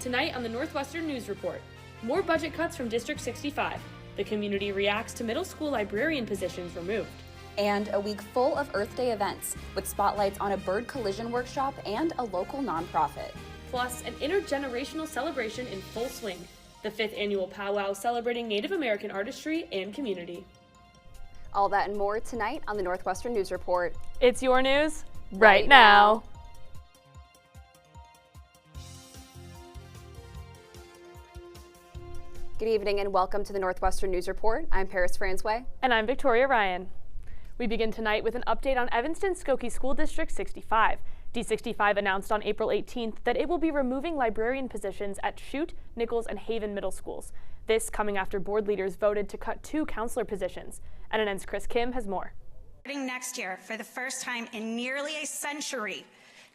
Tonight on the Northwestern News Report, more budget cuts from District 65. The community reacts to middle school librarian positions removed. And a week full of Earth Day events, with spotlights on a bird collision workshop and a local nonprofit. Plus, an intergenerational celebration in full swing. The 5th annual powwow celebrating Native American artistry and community. All that and more tonight on the Northwestern News Report. It's your news right now. Good evening and welcome to the Northwestern News Report. I'm Paris Francois. And I'm Victoria Ryan. We begin tonight with an update on Evanston-Skokie School District 65. D65 announced on April 18th that it will be removing librarian positions at Chute, Nichols, and Haven middle schools. This coming after board leaders voted to cut 2 counselor positions. NNN's Chris Kim has more. Starting next year, for the first time in nearly a century,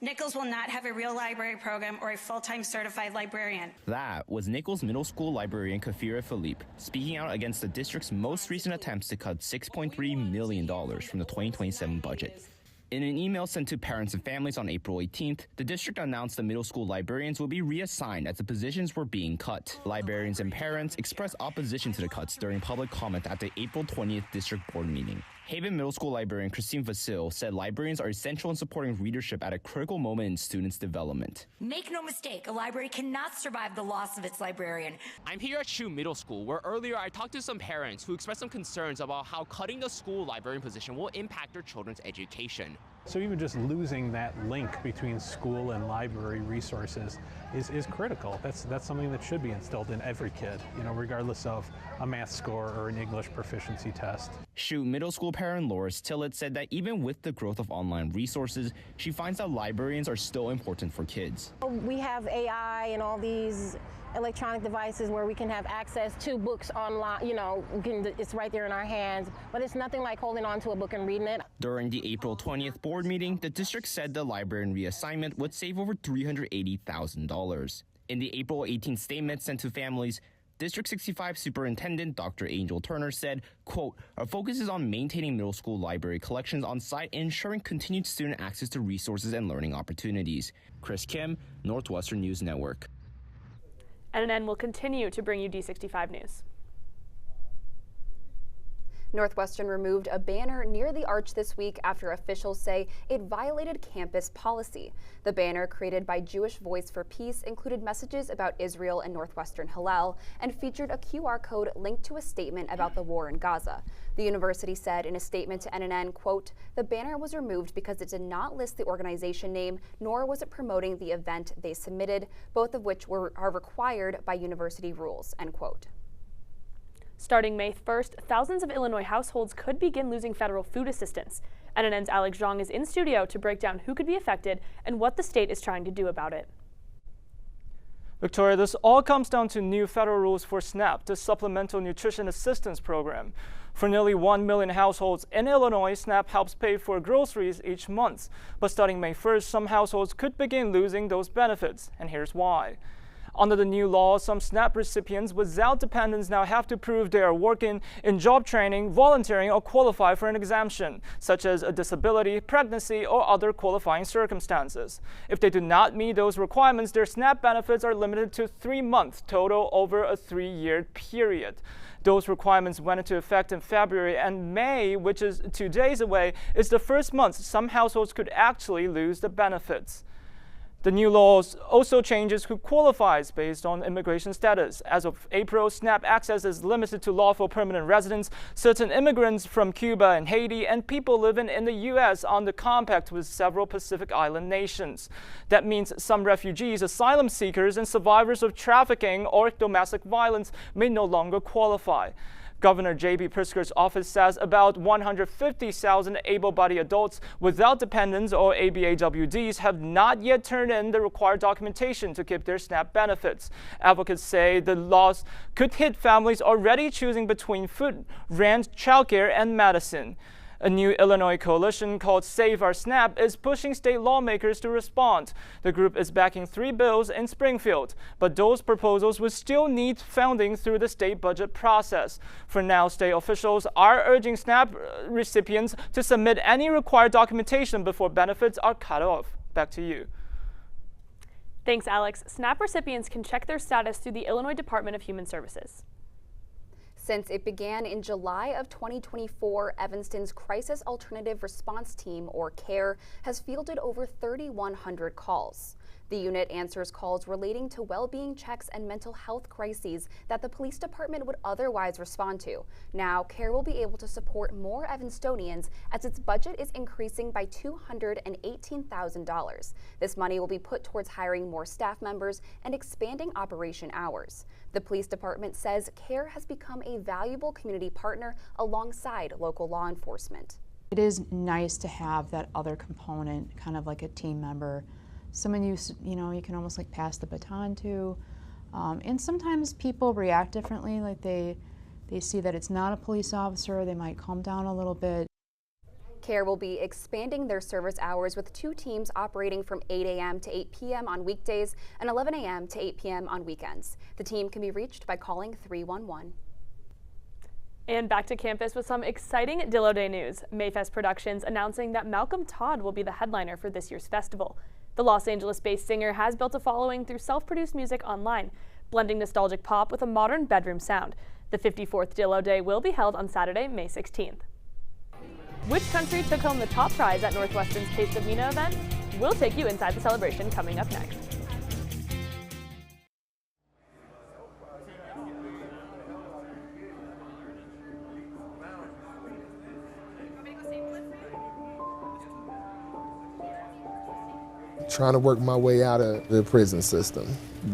Nichols will not have a real library program or a full-time certified librarian. That was Nichols Middle School librarian Kafira Philippe speaking out against the district's most recent attempts to cut $6.3 million from the 2027 budget. In an email sent to parents and families on April 18th, the district announced the middle school librarians will be reassigned as the positions were being cut. Librarians and parents expressed opposition to the cuts during public comment at the April 20th district board meeting. Haven Middle School librarian Christine Vasil said librarians are essential in supporting readership at a critical moment in students' development. Make no mistake, a library cannot survive the loss of its librarian. I'm here at Chute Middle School, where earlier I talked to some parents who expressed some concerns about how cutting the school librarian position will impact their children's education. So even just losing that link between school and library resources is critical. That's something that should be instilled in every kid, regardless of a math score or an English proficiency test. Chute Middle School parent Loris Tillett said that even with the growth of online resources, she finds that librarians are still important for kids. We have AI and all these electronic devices where we can have access to books online, it's right there in our hands, but it's nothing like holding on to a book and reading it. During the April 20th board meeting, the district said the librarian reassignment would save over $380,000. In the April 18th statement sent to families, District 65 Superintendent Dr. Angel Turner said, quote, "Our focus is on maintaining middle school library collections on site and ensuring continued student access to resources and learning opportunities." Chris Kim, Northwestern News Network. NNN will continue to bring you D65 news. Northwestern removed a banner near the arch this week after officials say it violated campus policy. The banner, created by Jewish Voice for Peace, included messages about Israel and Northwestern Hillel and featured a QR code linked to a statement about the war in Gaza. The university said in a statement to NNN, quote, "The banner was removed because it did not list the organization name, nor was it promoting the event they submitted, both of which are required by university rules," end quote. Starting May 1st, thousands of Illinois households could begin losing federal food assistance. NNN's Alex Zhang is in studio to break down who could be affected and what the state is trying to do about it. Victoria, this all comes down to new federal rules for SNAP, the Supplemental Nutrition Assistance Program. For nearly 1 million households in Illinois, SNAP helps pay for groceries each month. But starting May 1st, some households could begin losing those benefits, and here's why. Under the new law, some SNAP recipients without dependents now have to prove they are working in job training, volunteering, or qualify for an exemption, such as a disability, pregnancy, or other qualifying circumstances. If they do not meet those requirements, their SNAP benefits are limited to 3 months total over a 3-year period. Those requirements went into effect in February, and May, which is 2 days away, is the first month some households could actually lose the benefits. The new law also changes who qualifies based on immigration status. As of April, SNAP access is limited to lawful permanent residents, certain immigrants from Cuba and Haiti, and people living in the U.S. on the compact with several Pacific Island nations. That means some refugees, asylum seekers, and survivors of trafficking or domestic violence may no longer qualify. Governor J.B. Pritzker's office says about 150,000 able-bodied adults without dependents or ABAWDs have not yet turned in the required documentation to keep their SNAP benefits. Advocates say the laws could hit families already choosing between food, rent, childcare, and medicine. A new Illinois coalition called Save Our SNAP is pushing state lawmakers to respond. The group is backing 3 bills in Springfield, but those proposals would still need funding through the state budget process. For now, state officials are urging SNAP recipients to submit any required documentation before benefits are cut off. Back to you. Thanks, Alex. SNAP recipients can check their status through the Illinois Department of Human Services. Since it began in July of 2024, Evanston's Crisis Alternative Response Team, or CARE, has fielded over 3,100 calls. The unit answers calls relating to well-being checks and mental health crises that the police department would otherwise respond to. Now, CARE will be able to support more Evanstonians as its budget is increasing by $218,000. This money will be put towards hiring more staff members and expanding operation hours. The police department says CARE has become a valuable community partner alongside local law enforcement. It is nice to have that other component, kind of like a team member, someone you can almost like pass the baton to. And sometimes people react differently, like they see that it's not a police officer, they might calm down a little bit. CARE will be expanding their service hours with 2 teams operating from 8 a.m. to 8 p.m. on weekdays and 11 a.m. to 8 p.m. on weekends. The team can be reached by calling 311. And back to campus with some exciting Dillo Day news. Mayfest Productions announcing that Malcolm Todd will be the headliner for this year's festival. The Los Angeles-based singer has built a following through self-produced music online, blending nostalgic pop with a modern bedroom sound. The 54th Dillo Day will be held on Saturday, May 16th. Which country took home the top prize at Northwestern's Taste of Mina event? We'll take you inside the celebration coming up next. Trying to work my way out of the prison system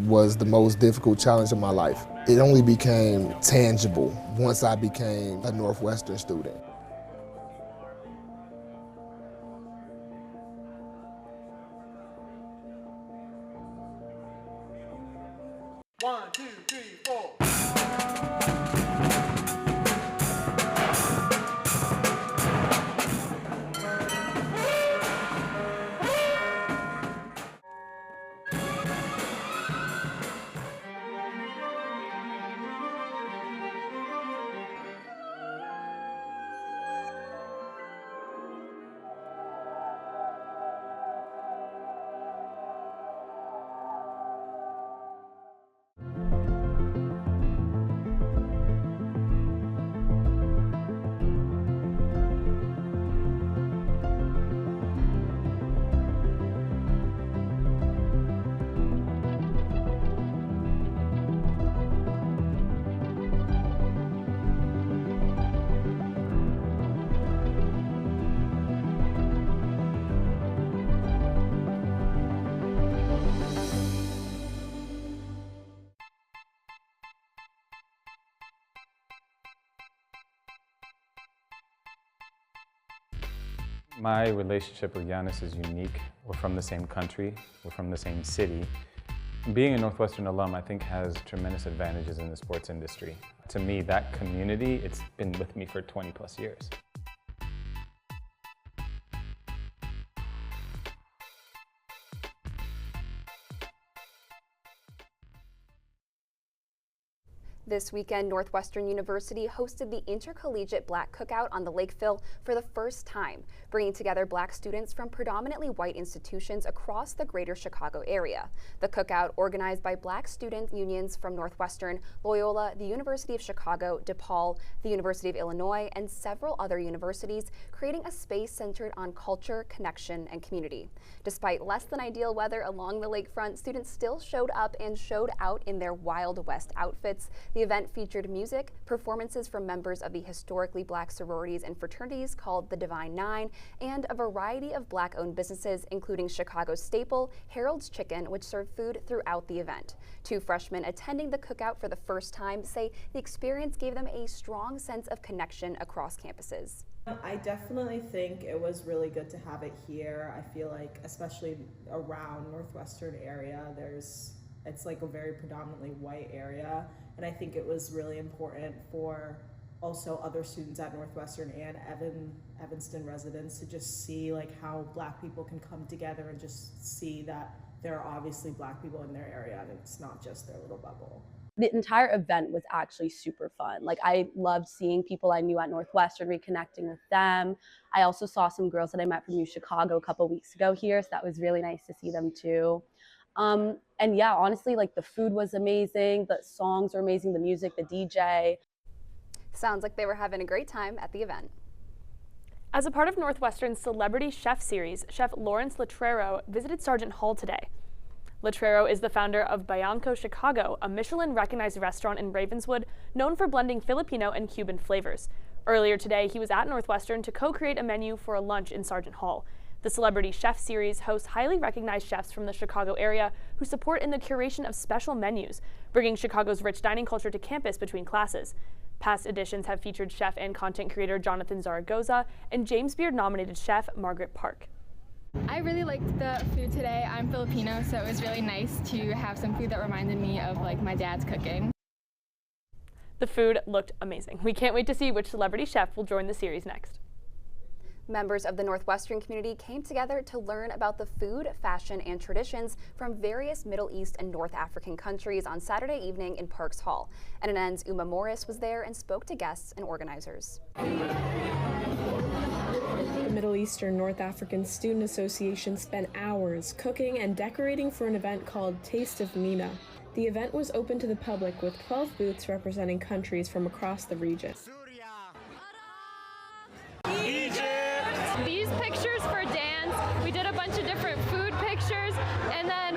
was the most difficult challenge of my life. It only became tangible once I became a Northwestern student. One, two, three, four. My relationship with Giannis is unique. We're from the same country, we're from the same city. Being a Northwestern alum, I think, has tremendous advantages in the sports industry. To me, that community, it's been with me for 20 plus years. This weekend, Northwestern University hosted the Intercollegiate Black Cookout on the Lakeville for the first time, bringing together Black students from predominantly white institutions across the greater Chicago area. The cookout, organized by Black student unions from Northwestern, Loyola, the University of Chicago, DePaul, the University of Illinois, and several other universities, creating a space centered on culture, connection, and community. Despite less than ideal weather along the lakefront, students still showed up and showed out in their Wild West outfits. The event featured music, performances from members of the historically Black sororities and fraternities called the Divine Nine, and a variety of Black-owned businesses, including Chicago's staple, Harold's Chicken, which served food throughout the event. 2 freshmen attending the cookout for the first time say the experience gave them a strong sense of connection across campuses. I definitely think it was really good to have it here. I feel like, especially around Northwestern area, it's like a very predominantly white area, and I think it was really important for also other students at Northwestern and Evanston residents to just see like how Black people can come together and just see that there are obviously Black people in their area and it's not just their little bubble. The entire event was actually super fun. Like, I loved seeing people I knew at Northwestern, reconnecting with them. I also saw some girls that I met from U Chicago a couple weeks ago here, so that was really nice to see them too. And yeah, honestly, like the food was amazing, the songs were amazing, the music, the DJ. Sounds like they were having a great time at the event. As a part of Northwestern's Celebrity Chef Series, Chef Lawrence Latrero visited Sargent Hall today. Latrero is the founder of Bianco Chicago, a Michelin-recognized restaurant in Ravenswood known for blending Filipino and Cuban flavors. Earlier today, he was at Northwestern to co-create a menu for a lunch in Sargent Hall. The Celebrity Chef Series hosts highly recognized chefs from the Chicago area who support in the curation of special menus, bringing Chicago's rich dining culture to campus between classes. Past editions have featured chef and content creator Jonathan Zaragoza and James Beard-nominated chef Margaret Park. I really liked the food today. I'm Filipino, so it was really nice to have some food that reminded me of like my dad's cooking. The food looked amazing. We can't wait to see which celebrity chef will join the series next. Members of the Northwestern community came together to learn about the food, fashion, and traditions from various Middle East and North African countries on Saturday evening in Parks Hall. NNN's Uma Morris was there and spoke to guests and organizers. The Middle Eastern North African Student Association spent hours cooking and decorating for an event called Taste of MENA. The event was open to the public with 12 booths representing countries from across the region. These pictures for dance, we did a bunch of different food pictures, and then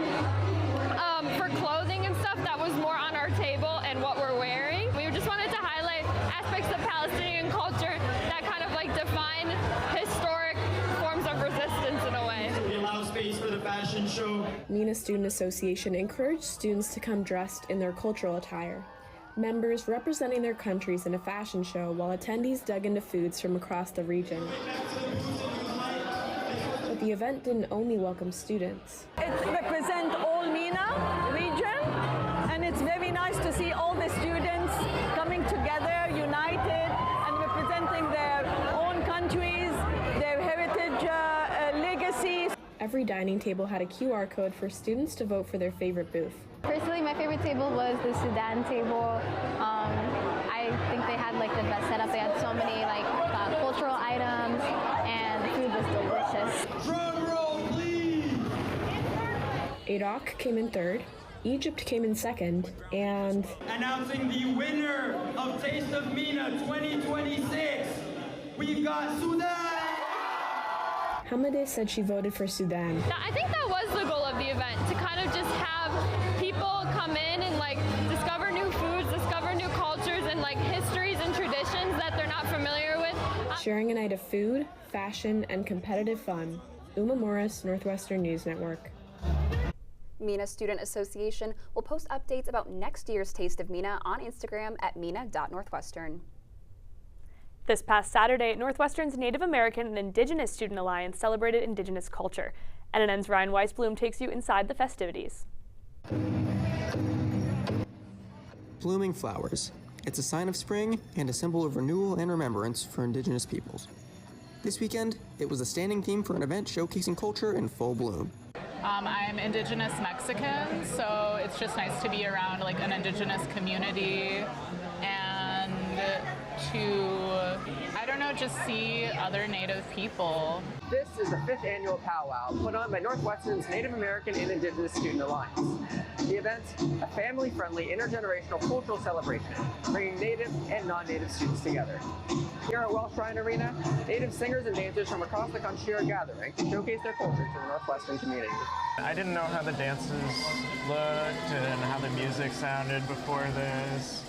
for clothing and stuff, that was more on our table and what we're wearing. We just wanted to highlight aspects of Palestinian culture that kind of like define historic forms of resistance in a way. We allow space for the fashion show. MENA Student Association encouraged students to come dressed in their cultural attire. Members representing their countries in a fashion show while attendees dug into foods from across the region. But the event didn't only welcome students. It represents all MENA region, and it's very nice to see all the students coming together, united, and representing their own countries, their heritage legacies. Every dining table had a QR code for students to vote for their favorite booth. Personally, my favorite table was the Sudan table. I think they had like the best setup. They had so many like cultural items, and the food was delicious. Drum roll, please! Iraq came in third, Egypt came in second, and Announcing the winner of Taste of MENA 2026, we've got Sudan! Hamade said she voted for Sudan. I think that was the goal of the event, to kind of just have people come in and like discover new foods, discover new cultures and like histories and traditions that they're not familiar with. Sharing a night of food, fashion, and competitive fun. Uma Morris, Northwestern News Network. MENA Student Association will post updates about next year's Taste of MENA on Instagram at MENA.Northwestern. This past Saturday, Northwestern's Native American and Indigenous Student Alliance celebrated Indigenous culture. NNN's Ryan Weisblum takes you inside the festivities. Blooming flowers. It's a sign of spring and a symbol of renewal and remembrance for Indigenous peoples. This weekend, it was a standing theme for an event showcasing culture in full bloom. I'm Indigenous Mexican, so it's just nice to be around like an Indigenous community and to, I don't know, just see other Native people. This is the 5th annual powwow put on by Northwestern's Native American and Indigenous Student Alliance. The event, a family-friendly intergenerational cultural celebration, bringing Native and non-Native students together. Here at Welsh Shrine Arena, Native singers and dancers from across the country are gathering to showcase their culture to the Northwestern community. I didn't know how the dances looked and how the music sounded before this.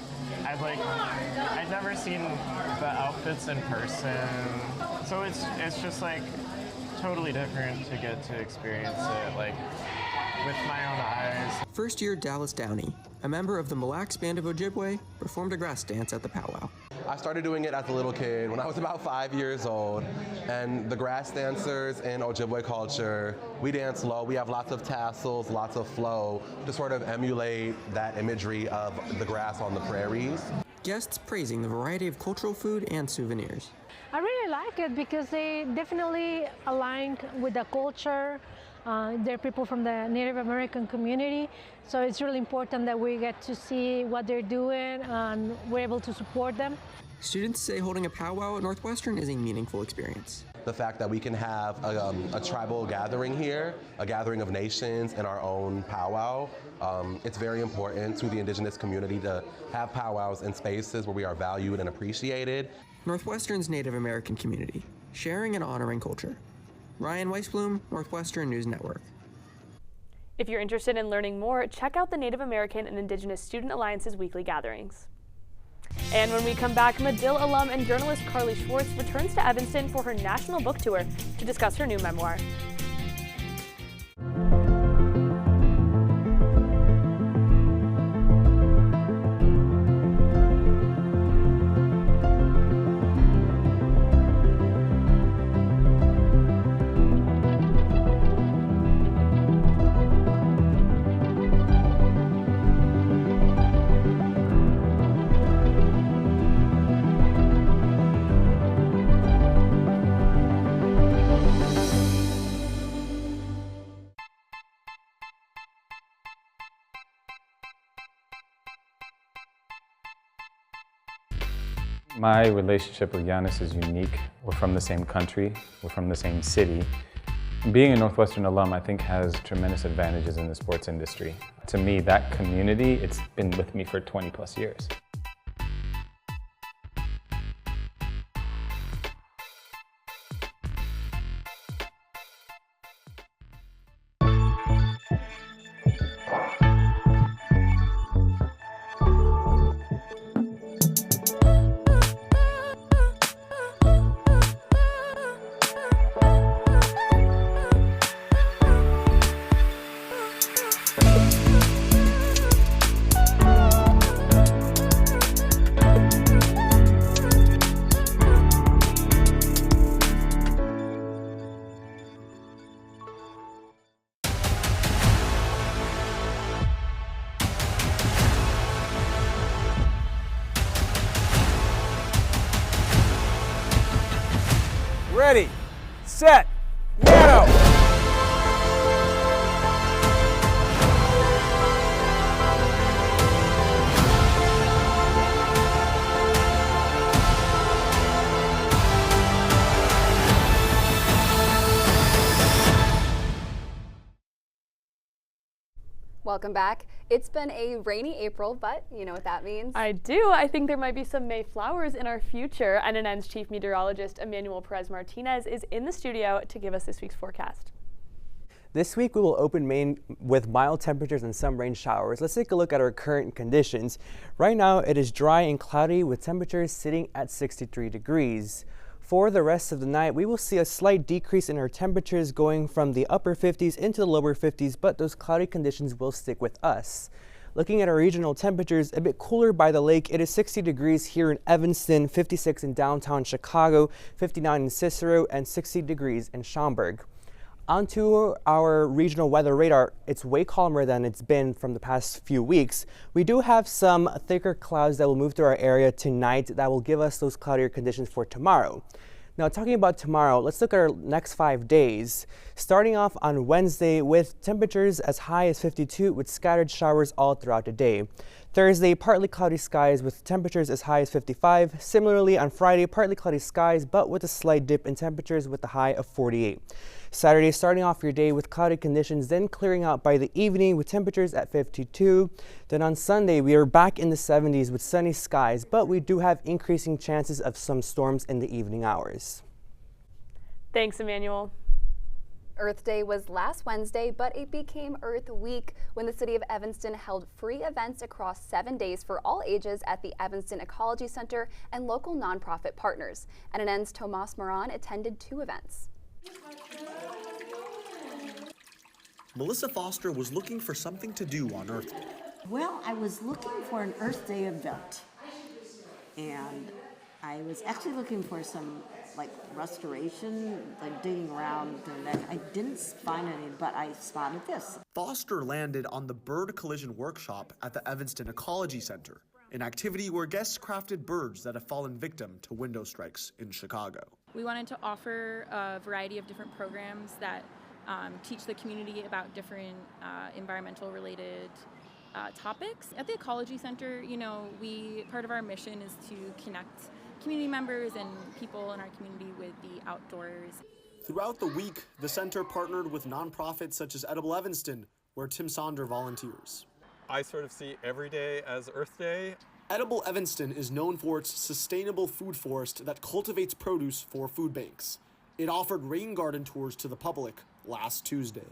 I'd never seen the outfits in person, so it's just like totally different to get to experience it like with my own eyes. First year Dallas Downey, a member of the Mille Lacs Band of Ojibwe, performed a grass dance at the powwow. I started doing it as a little kid when I was about 5 years old, and the grass dancers in Ojibwe culture, we dance low. We have lots of tassels, lots of flow to sort of emulate that imagery of the grass on the prairies. Guests praising the variety of cultural food and souvenirs. I really like it because they definitely aligned with the culture. They're people from the Native American community, so it's really important that we get to see what they're doing and we're able to support them. Students say holding a powwow at Northwestern is a meaningful experience. the fact that we can have a tribal gathering here, a gathering of nations in our own powwow. It's very important to the Indigenous community to have powwows in spaces where we are valued and appreciated. Northwestern's Native American community, sharing and honoring culture. Ryan Weisblum, Northwestern News Network. If you're interested in learning more, check out the Native American and Indigenous Student Alliance's weekly gatherings. And when we come back, Medill alum and journalist Carly Schwartz returns to Evanston for her national book tour to discuss her new memoir. My relationship with Giannis is unique. We're from the same country, we're from the same city. Being a Northwestern alum, I think, has tremendous advantages in the sports industry. To me, that community, it's been with me for 20 plus years. Ready, set, go! Welcome back. It's been a rainy April, but you know what that means. I do. I think there might be some May flowers in our future. NNN's chief meteorologist, Emmanuel Perez-Martinez, is in the studio to give us this week's forecast. This week we will open Maine with mild temperatures and some rain showers. Let's take a look at our current conditions. Right now it is dry and cloudy with temperatures sitting at 63 degrees. For the rest of the night, we will see a slight decrease in our temperatures going from the upper 50s into the lower 50s, but those cloudy conditions will stick with us. Looking at our regional temperatures, a bit cooler by the lake, it is 60 degrees here in Evanston, 56 in downtown Chicago, 59 in Cicero, and 60 degrees in Schaumburg. Onto our regional weather radar, it's way calmer than it's been from the past few weeks. We do have some thicker clouds that will move through our area tonight that will give us those cloudier conditions for tomorrow. Now, talking about tomorrow, let's look at our next 5 days. Starting off on Wednesday with temperatures as high as 52 with scattered showers all throughout the day. Thursday, partly cloudy skies with temperatures as high as 55. Similarly, on Friday, partly cloudy skies, but with a slight dip in temperatures with a high of 48. Saturday, starting off your day with cloudy conditions, then clearing out by the evening with temperatures at 52. Then on Sunday, we are back in the 70s with sunny skies, but we do have increasing chances of some storms in the evening hours. Thanks, Emmanuel. Earth Day was last Wednesday, but it became Earth Week when the city of Evanston held free events across 7 days for all ages at the Evanston Ecology Center and local nonprofit partners. NNN's Tomas Moran attended 2 events. Melissa Foster was looking for something to do on Earth Day. Well, I was looking for an Earth Day event, and I was actually looking for some like restoration, like digging around doing that. I didn't find any, but I spotted this. Foster landed on the Bird Collision Workshop at the Evanston Ecology Center, an activity where guests crafted birds that have fallen victim to window strikes in Chicago. We wanted to offer a variety of different programs that teach the community about different environmental related topics. At the Ecology Center, you know, part of our mission is to connect community members and people in our community with the outdoors. Throughout the week, the center partnered with nonprofits such as Edible Evanston, where Tim Sonder volunteers. I sort of see every day as Earth Day. Edible Evanston is known for its sustainable food forest that cultivates produce for food banks. It offered rain garden tours to the public last Tuesday.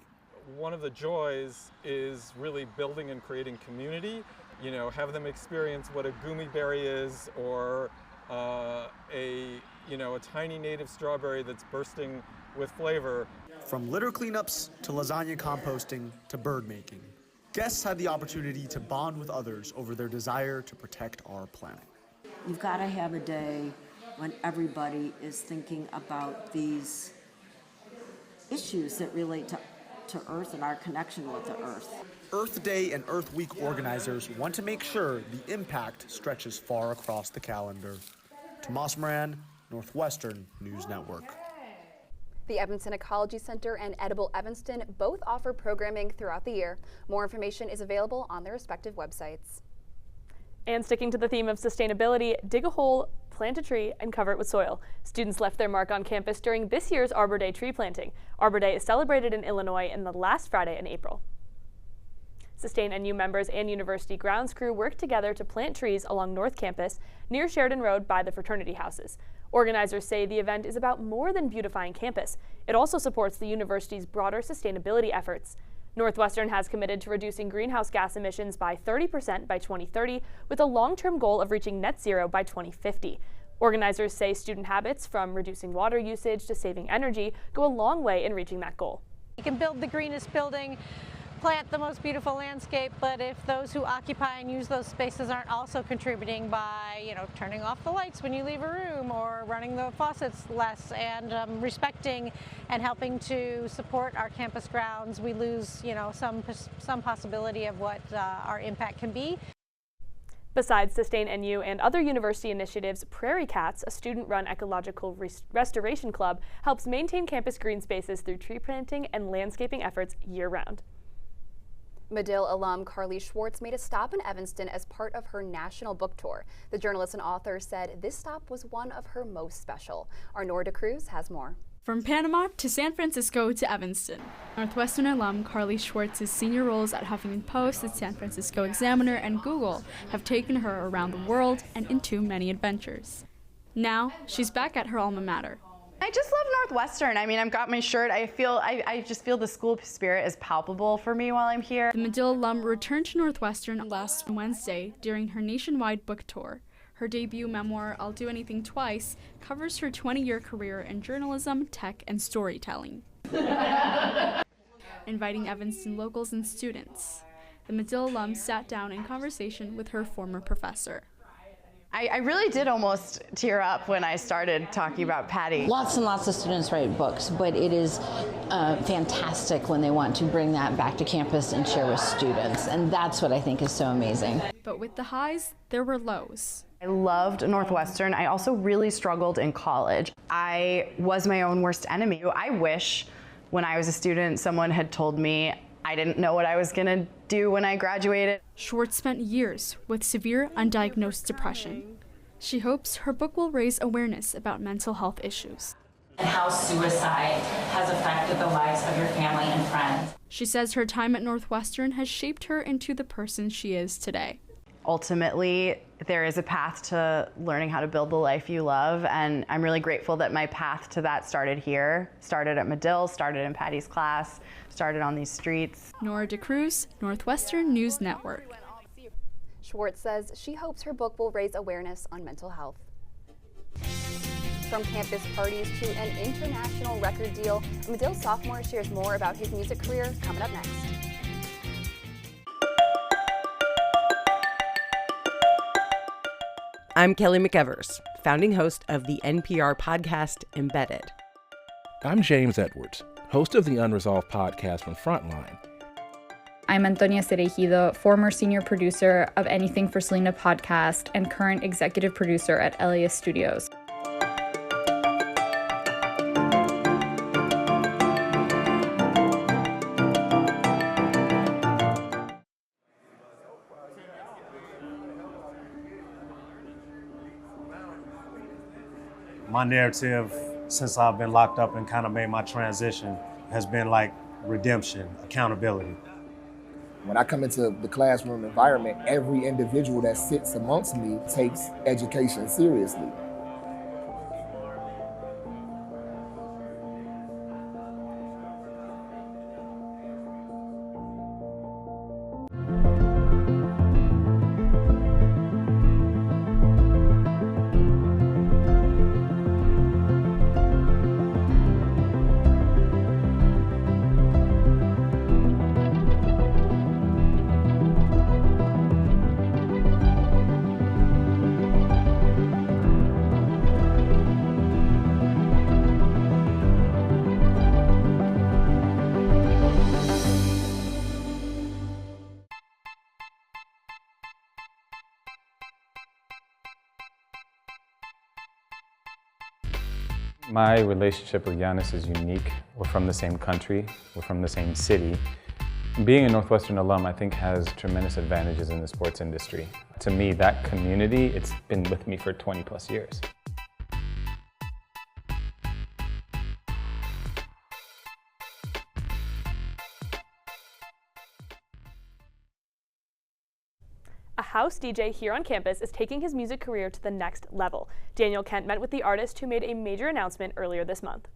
One of the joys is really building and creating community. You know, have them experience what a gummy berry is, or a tiny native strawberry that's bursting with flavor. From litter cleanups to lasagna composting to bird making, guests had the opportunity to bond with others over their desire to protect our planet. You've got to have a day when everybody is thinking about these issues that relate to Earth and our connection with the Earth. Earth Day and Earth Week organizers want to make sure the impact stretches far across the calendar. Tomas Moran, Northwestern News Network. The Evanston Ecology Center and Edible Evanston both offer programming throughout the year. More information is available on their respective websites. And sticking to the theme of sustainability, dig a hole, plant a tree, and cover it with soil. Students left their mark on campus during this year's Arbor Day tree planting. Arbor Day is celebrated in Illinois in the last Friday in April. Sustain NU members and university grounds crew worked together to plant trees along North Campus near Sheridan Road by the fraternity houses. Organizers say the event is about more than beautifying campus. It also supports the university's broader sustainability efforts. Northwestern has committed to reducing greenhouse gas emissions by 30% by 2030, with a long-term goal of reaching net zero by 2050. Organizers say student habits, from reducing water usage to saving energy, go a long way in reaching that goal. You can build the greenest building, plant the most beautiful landscape, but if those who occupy and use those spaces aren't also contributing by, turning off the lights when you leave a room or running the faucets less and respecting and helping to support our campus grounds, we lose, some possibility of what our impact can be. Besides Sustain NU and other university initiatives, Prairie Cats, a student-run ecological restoration club, helps maintain campus green spaces through tree planting and landscaping efforts year-round. Medill alum Carly Schwartz made a stop in Evanston as part of her national book tour. The journalist and author said this stop was one of her most special. Our Nora Cruz has more. From Panama to San Francisco to Evanston, Northwestern alum Carly Schwartz's senior roles at Huffington Post, the San Francisco Examiner, and Google have taken her around the world and into many adventures. Now, she's back at her alma mater. I just love Northwestern. I mean, I've got my shirt. I just feel the school spirit is palpable for me while I'm here. The Medill alum returned to Northwestern last Wednesday during her nationwide book tour. Her debut memoir, I'll Do Anything Twice, covers her 20-year career in journalism, tech, and storytelling. Inviting Evanston locals and students, the Medill alum sat down in conversation with her former professor. I really did almost tear up when I started talking about Patty. Lots and lots of students write books, but it is fantastic when they want to bring that back to campus and share with students, and that's what I think is so amazing. But with the highs, there were lows. I loved Northwestern. I also really struggled in college. I was my own worst enemy. I wish when I was a student someone had told me I didn't know what I was going to do when I graduated. Schwartz spent years with severe undiagnosed depression. She hopes her book will raise awareness about mental health issues. And how suicide has affected the lives of your family and friends. She says her time at Northwestern has shaped her into the person she is today. Ultimately, there is a path to learning how to build the life you love, and I'm really grateful that my path to that started here, started at Medill, started in Patty's class, started on these streets. Nora DeCruz, Northwestern News Network. Schwartz says she hopes her book will raise awareness on mental health. From campus parties to an international record deal, a Medill sophomore shares more about his music career coming up next. I'm Kelly McEvers, founding host of the NPR podcast Embedded. I'm James Edwards, host of the Unresolved podcast from Frontline. I'm Antonia Cereijido, former senior producer of Anything for Selena podcast and current executive producer at Elias Studios. My narrative, since I've been locked up and kind of made my transition, has been like redemption, accountability. When I come into the classroom environment, every individual that sits amongst me takes education seriously. My relationship with Giannis is unique. We're from the same country, we're from the same city. Being a Northwestern alum, I think, has tremendous advantages in the sports industry. To me, that community, it's been with me for 20 plus years. A house DJ here on campus is taking his music career to the next level. Daniel Kent met with the artist who made a major announcement earlier this month.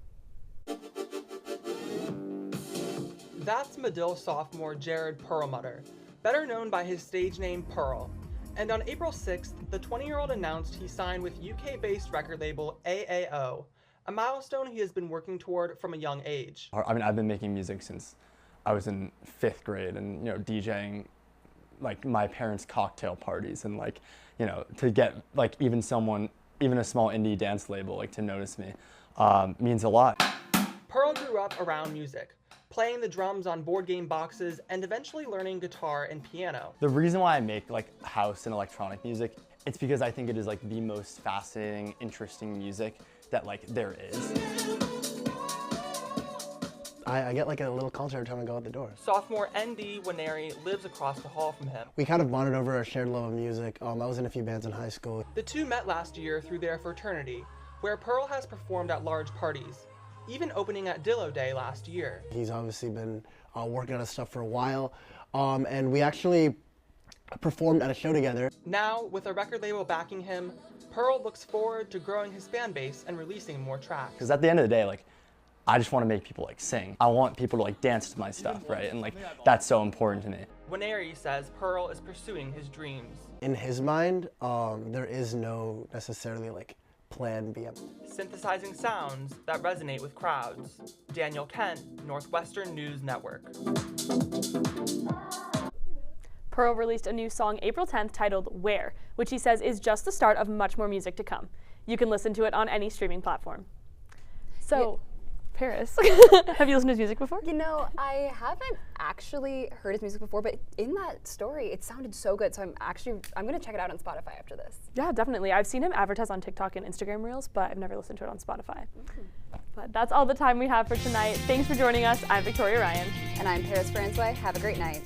That's Medill sophomore Jared Perlmutter, better known by his stage name Pearl. And on April 6th, the 20-year-old announced he signed with UK-based record label AAO, a milestone he has been working toward from a young age. I mean, I've been making music since I was in 5th grade and, DJing like my parents' cocktail parties, and like, to get like even a small indie dance label like to notice me means a lot. Pearl grew up around music, playing the drums on board game boxes and eventually learning guitar and piano. The reason why I make like house and electronic music, it's because I think it is like the most fascinating, interesting music that like there is. I get like a little culture every time I go out the door. Sophomore ND Winery lives across the hall from him. We kind of bonded over our shared love of music. I was in a few bands in high school. The two met last year through their fraternity, where Pearl has performed at large parties, even opening at Dillo Day last year. He's obviously been working on his stuff for a while, and we actually performed at a show together. Now, with a record label backing him, Pearl looks forward to growing his fan base and releasing more tracks. Because at the end of the day, like, I just want to make people like sing. I want people to like dance to my stuff, right? And like, that's so important to me. Winery says Pearl is pursuing his dreams. In his mind, there is no necessarily like plan B. Synthesizing sounds that resonate with crowds. Daniel Kent, Northwestern News Network. Pearl released a new song April 10th titled Where, which he says is just the start of much more music to come. You can listen to it on any streaming platform. So, Paris, have you listened to his music before? I haven't actually heard his music before, but in that story, it sounded so good. So I'm gonna check it out on Spotify after this. Yeah, definitely. I've seen him advertise on TikTok and Instagram Reels, but I've never listened to it on Spotify. But that's all the time we have for tonight. Thanks for joining us. I'm Victoria Ryan. And I'm Paris Francois. Have a great night.